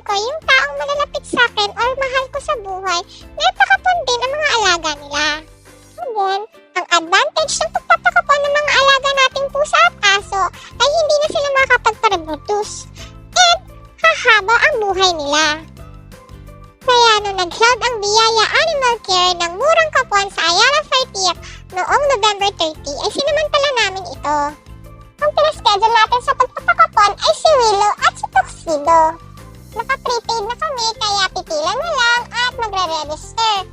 ko yung taong malalapit sa akin or mahal ko sa buhay, napakapon din ang mga alaga nila. And then, ang advantage ng pagpapakapon ng mga alaga nating pusa at aso ay hindi na sila makakapagpa-reproduce. And hahaba ang buhay nila. Kaya nung nag-held ang Biyaya Animal Care ng murang kapuan sa Ayala 30th noong November 30 ay sinamantala namin ito. Ang pinaschedule natin sa pagpapakapon ay si Willow at si Tuxedo. Naka-prepaid na kami kaya pipila na lang at magre-register.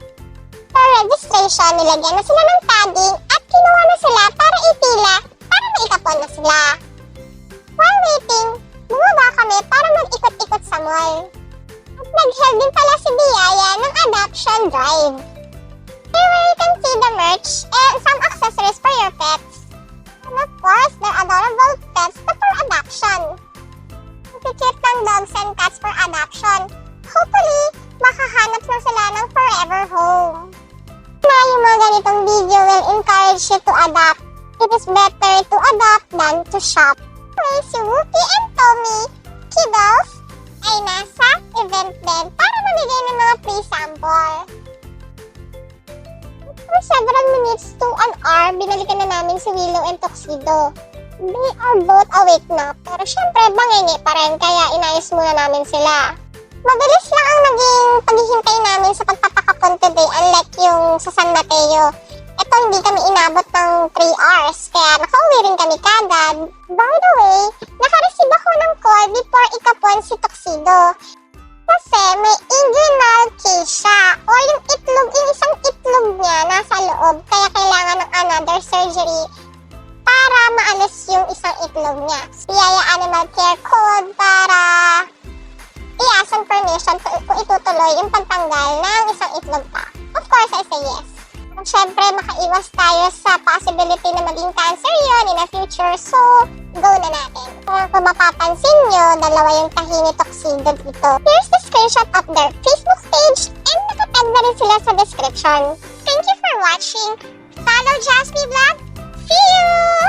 For registration, nilagyan na sila ng tagging at kinuha na sila para ipila para maikapon na sila. While waiting, bumaba kami para mag-ikot-ikot sa mall. At nag-held din pala si Biyaya ng adoption drive. Here where you can see the merch and some accessories for your pets. And of course, their adorable pets na for adoption. Cute ng dogs and cats for adoption. Hopefully, makahanap na sila ng forever home. Na yung mga ganitong video will encourage you to adopt. It is better to adopt than to shop. Anyway, si Wookie and Tommy, kiddos, ay nasa event din para mamigay ng mga free sample. For several minutes to an hour, binalikan na namin si Willow and Tuxedo. They are both awake na, pero syempre bangingi pa rin kaya inayos muna namin sila. Mabilis lang ang naging paghihintay namin sa pagpapakapon today, unlike yung sa San Mateo. Ito hindi kami inabot ng 3 hours, kaya nakauwi rin kami kagad. By the way, nakareceive ako ng call before ikapon si Tuxedo. Kasi may inguinal case siya, or yung itlog, yung isang itlog niya nasa loob, kaya kailangan ng another surgery para maalis yung isang itlog niya. Biyaya Animal Care code para i-ask ang permission kung itutuloy yung pagtanggal ng isang itlog pa. Of course, I say yes. At syempre, makaiwas tayo sa possibility na maging cancer yun in the future, so go na natin. Kung mapapansin nyo, dalawa yung tahi ni Tuxedo dito. Here's the screenshot of their Facebook page and nakatag na rin sila sa description. Thank you for watching. Follow Jasmine Vlog. See you!